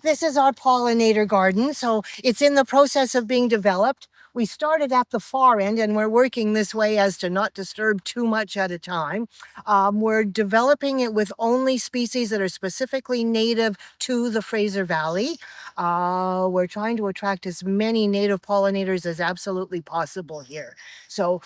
This is our pollinator garden. So it's in the process of being developed. We started at the far end and we're working this way as to not disturb too much at a time. We're developing it with only species that are specifically native to the Fraser Valley. We're trying to attract as many native pollinators as absolutely possible here. So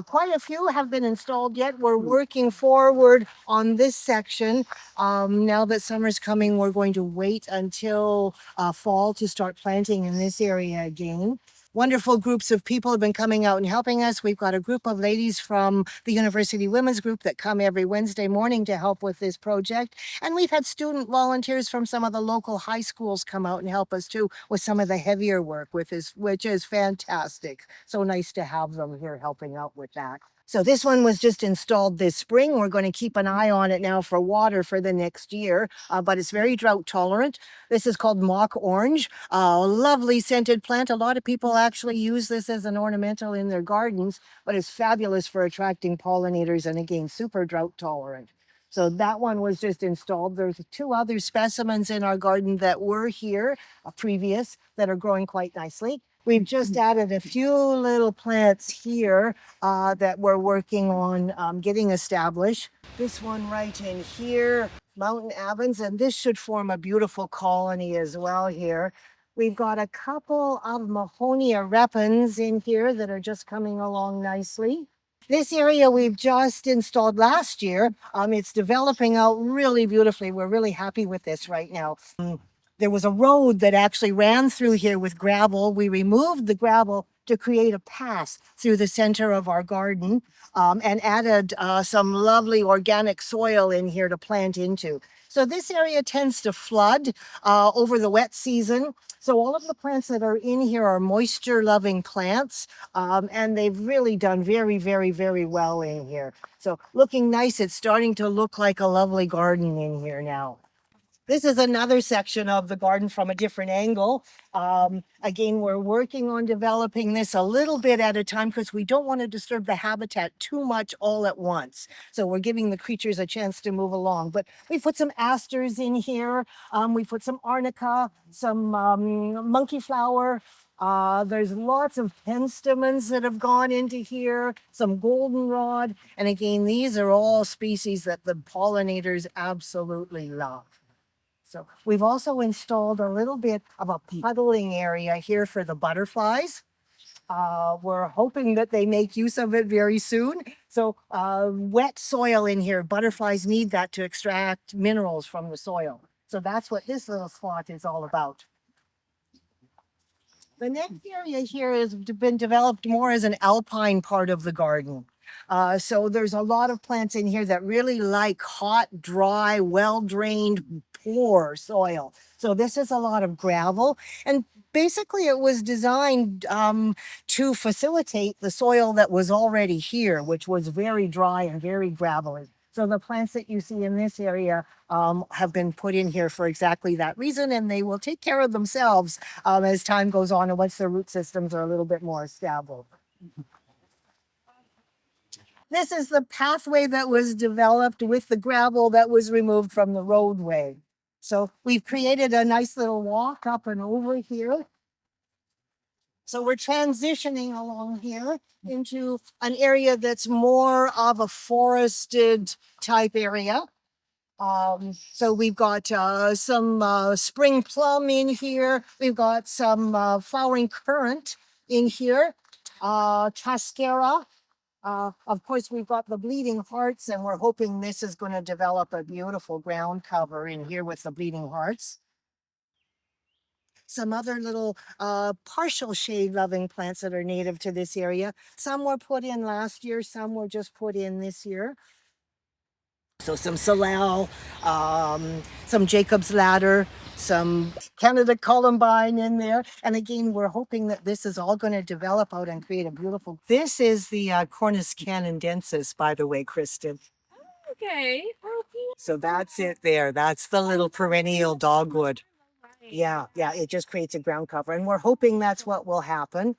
quite a few have been installed yet. We're working forward on this section. Now that summer's coming, we're going to wait until fall to start planting in this area again. Wonderful groups of people have been coming out and helping us. We've got a group of ladies from the University Women's Group that come every Wednesday morning to help with this project. And we've had student volunteers from some of the local high schools come out and help us too with some of the heavier work with this, which is fantastic. So nice to have them here helping out with that. So this one was just installed this spring. We're going to keep an eye on it now for water for the next year, but it's very drought tolerant. This is called mock orange, a lovely scented plant. A lot of people actually use this as an ornamental in their gardens, but it's fabulous for attracting pollinators and again, super drought tolerant. So that one was just installed. There's two other specimens in our garden that were here previous that are growing quite nicely. We've just added a few little plants here that we're working on getting established. This one right in here, Mountain Avens, and this should form a beautiful colony as well here. We've got a couple of Mahonia repens in here that are just coming along nicely. This area we've just installed last year. It's developing out really beautifully. We're really happy with this right now. There was a road that actually ran through here with gravel. We removed the gravel to create a path through the center of our garden and added some lovely organic soil in here to plant into. So this area tends to flood over the wet season. So all of the plants that are in here are moisture-loving plants, and they've really done very, very, very well in here. So looking nice. It's starting to look like a lovely garden in here now. This is another section of the garden from a different angle. Again, we're working on developing this a little bit at a time because we don't want to disturb the habitat too much all at once. So we're giving the creatures a chance to move along. But we put some asters in here. We put some arnica, some monkey flower. There's lots of penstemons that have gone into here, some goldenrod. And again, these are all species that the pollinators absolutely love. So we've also installed a little bit of a puddling area here for the butterflies. We're hoping that they make use of it very soon. So wet soil in here, butterflies need that to extract minerals from the soil. So that's what this little spot is all about. The next area here has been developed more as an alpine part of the garden. So there's a lot of plants in here that really like hot, dry, well-drained, poor soil. So this is a lot of gravel. And basically it was designed to facilitate the soil that was already here, which was very dry and very gravelly. So the plants that you see in this area have been put in here for exactly that reason, and they will take care of themselves as time goes on and once their root systems are a little bit more established. This is the pathway that was developed with the gravel that was removed from the roadway. So we've created a nice little walk up and over here. So we're transitioning along here into an area that's more of a forested type area. So we've got some spring plum in here. We've got some flowering currant in here, cascara. Of course, we've got the bleeding hearts, and we're hoping this is going to develop a beautiful ground cover in here with the bleeding hearts. Some other little partial shade loving plants that are native to this area. Some were put in last year, some were just put in this year. So some salal, some Jacob's ladder, some Canada columbine in there. And again, we're hoping that this is all going to develop out and create a beautiful. This is the Cornus canadensis, by the way, Kristen. Okay. So that's it there. That's the little perennial dogwood. Yeah, it just creates a ground cover. And we're hoping that's what will happen.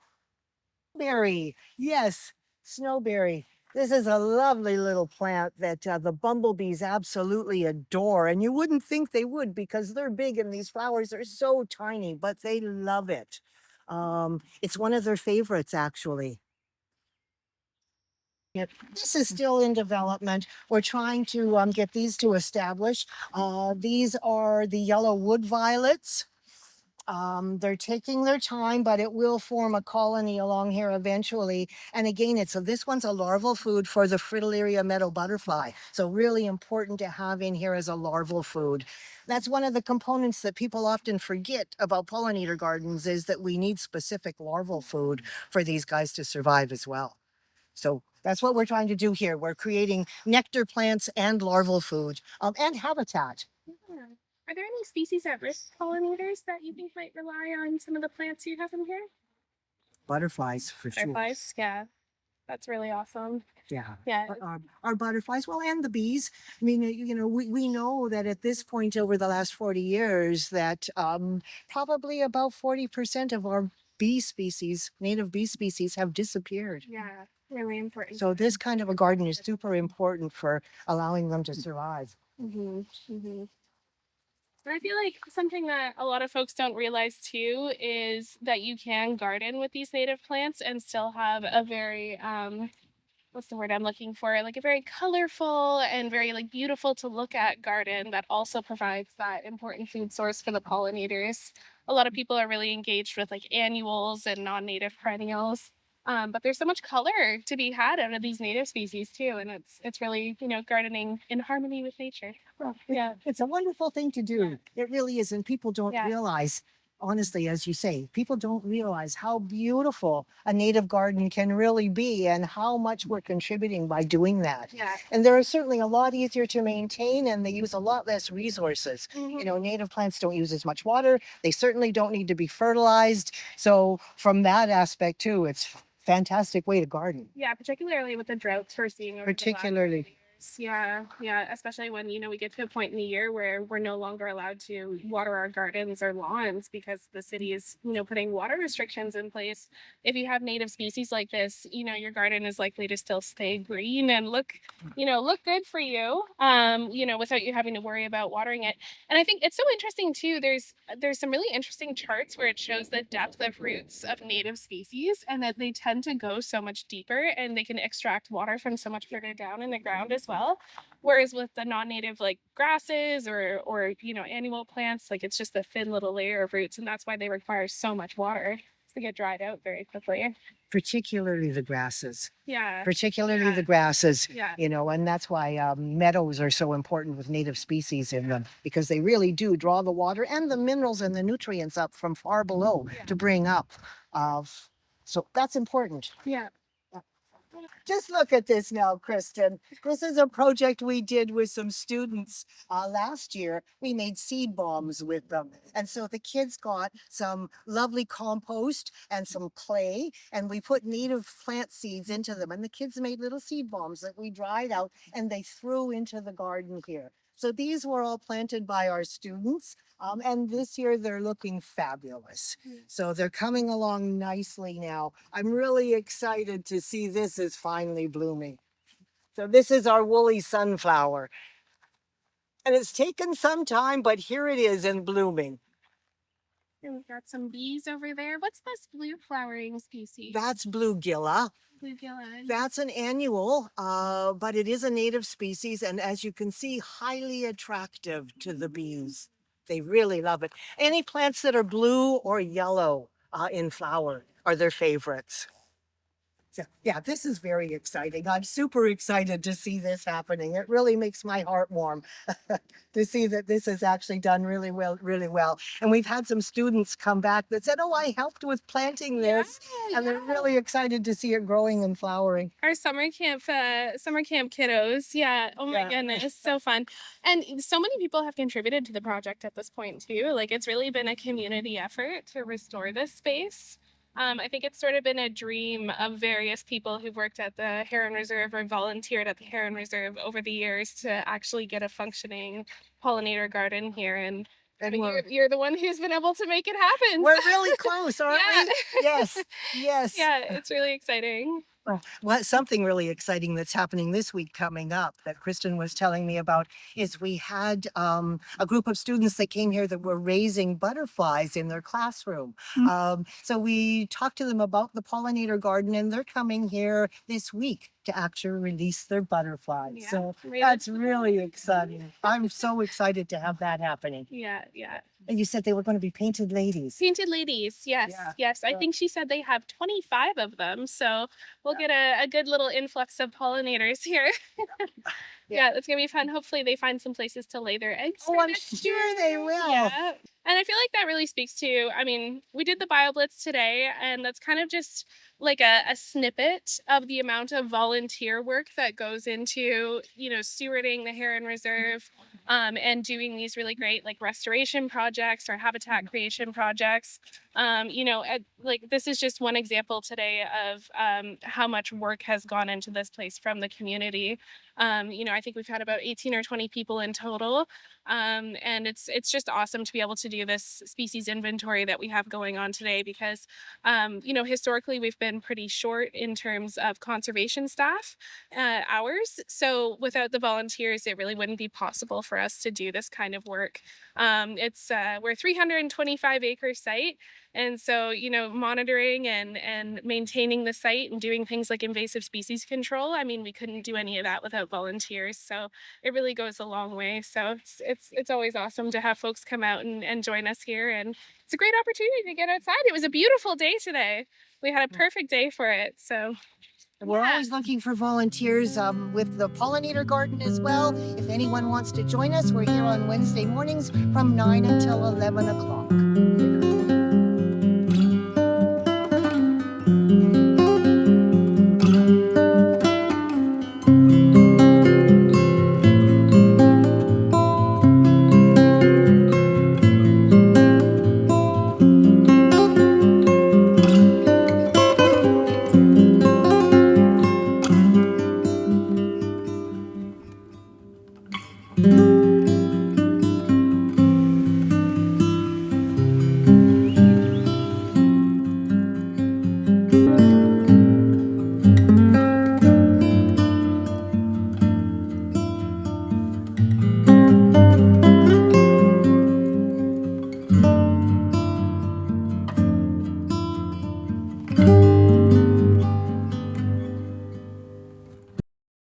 Berry, yes, snowberry. This is a lovely little plant that the bumblebees absolutely adore. And you wouldn't think they would because they're big and these flowers are so tiny, but they love it. It's one of their favorites, actually. Yep. This is still in development. We're trying to get these to establish. These are the yellow wood violets. They're taking their time, but it will form a colony along here eventually. And again, this one's a larval food for the Fritillaria meadow butterfly. So really important to have in here as a larval food. That's one of the components that people often forget about pollinator gardens is that we need specific larval food for these guys to survive as well. So that's what we're trying to do here. We're creating nectar plants and larval food and habitat. Yeah. Are there any species at risk pollinators that you think might rely on some of the plants you have in here? Butterflies, for sure. Butterflies, yeah. That's really awesome. Yeah. Yeah. Our butterflies, well, and the bees. I mean, we know that at this point over the last 40 years that probably about 40% of our bee species, native bee species, have disappeared. Yeah, really important. So this kind of a garden is super important for allowing them to survive. Mm-hmm. Mm-hmm. And I feel like something that a lot of folks don't realize too is that you can garden with these native plants and still have a very what's the word I'm looking for? Like a very colorful and very like beautiful to look at garden that also provides that important food source for the pollinators. A lot of people are really engaged with like annuals and non-native perennials. But there's so much color to be had out of these native species too, and it's really gardening in harmony with nature. Well, Yeah, it's a wonderful thing to do. It really is. And people don't yeah, realize, honestly, as you say, people don't realize how beautiful a native garden can really be and how much we're contributing by doing that. yeah. And they're certainly a lot easier to maintain and they use a lot less resources. Mhm. Native plants don't use as much water. They certainly don't need to be fertilized. So from that aspect too, it's fantastic way to garden. Yeah, particularly with the droughts we're seeing over the last Particularly. few years. Yeah, yeah, especially when, we get to a point in the year where we're no longer allowed to water our gardens or lawns because the city is, putting water restrictions in place. If you have native species like this, your garden is likely to still stay green and look good for you, without you having to worry about watering it. And I think it's so interesting too. There's some really interesting charts where it shows the depth of roots of native species and that they tend to go so much deeper and they can extract water from so much further down in the ground as well. Whereas with the non-native like grasses or annual plants, like it's just a thin little layer of roots, and that's why they require so much water to get dried out very quickly. Particularly the grasses. Yeah. Particularly Yeah. the grasses, Yeah. and that's why meadows are so important with native species in them because they really do draw the water and the minerals and the nutrients up from far below Yeah. to bring up. So that's important. Yeah. Just look at this now, Kristen. This is a project we did with some students last year. We made seed bombs with them. And so the kids got some lovely compost and some clay, and we put native plant seeds into them. And the kids made little seed bombs that we dried out and they threw into the garden here. So these were all planted by our students. And this year they're looking fabulous. So they're coming along nicely now. I'm really excited to see this is finally blooming. So this is our woolly sunflower. And it's taken some time, but here it is in blooming. And we've got some bees over there. What's this blue flowering species? That's bluegilla. Bluegilla. That's an annual, but it is a native species. And as you can see, highly attractive to the bees. They really love it. Any plants that are blue or yellow in flower are their favorites. So, yeah, this is very exciting. I'm super excited to see this happening. It really makes my heart warm to see that this is actually done really well, really well. And we've had some students come back that said, "Oh, I helped with planting this," and they're really excited to see it growing and flowering. Our summer camp kiddos. Yeah. Oh my goodness, so fun. And so many people have contributed to the project at this point too. Like it's really been a community effort to restore this space. I think it's sort of been a dream of various people who've worked at the Heron Reserve or volunteered at the Heron Reserve over the years to actually get a functioning pollinator garden here. And I mean, you're the one who's been able to make it happen. We're really close, aren't we? Yes, yes. Yeah, it's really exciting. Something really exciting that's happening this week coming up that Kristen was telling me about is we had a group of students that came here that were raising butterflies in their classroom. So we talked to them about the pollinator garden, and they're coming here this week to actually release their butterflies. Yeah, So right. that's really exciting. I'm so excited to have that happening. Yeah, yeah. And you said they were going to be painted ladies. Painted ladies, yes, Yeah. yes. I think she said they have 25 of them, so we'll get a good little influx of pollinators here. Yeah, it's gonna be fun. Hopefully, they find some places to lay their eggs. Oh, for I'm next sure year. they will. Yeah. And I feel like that really speaks to, I mean, we did the BioBlitz today, and that's kind of just like a snippet of the amount of volunteer work that goes into, stewarding the Heron Reserve, and doing these really great like restoration projects or habitat creation projects. Like this is just one example today of how much work has gone into this place from the community. I think we've had about 18 or 20 people in total. And it's just awesome to be able to do this species inventory that we have going on today because, historically we've been pretty short in terms of conservation staff hours. So without the volunteers, it really wouldn't be possible for us to do this kind of work. We're a 325-acre site. And so, monitoring and maintaining the site and doing things like invasive species control, I mean, we couldn't do any of that without volunteers. So it really goes a long way. So it's always awesome to have folks come out and join us here. And it's a great opportunity to get outside. It was a beautiful day today. We had a perfect day for it. So we're always looking for volunteers with the pollinator garden as well. If anyone wants to join us, we're here on Wednesday mornings from 9 until 11 o'clock.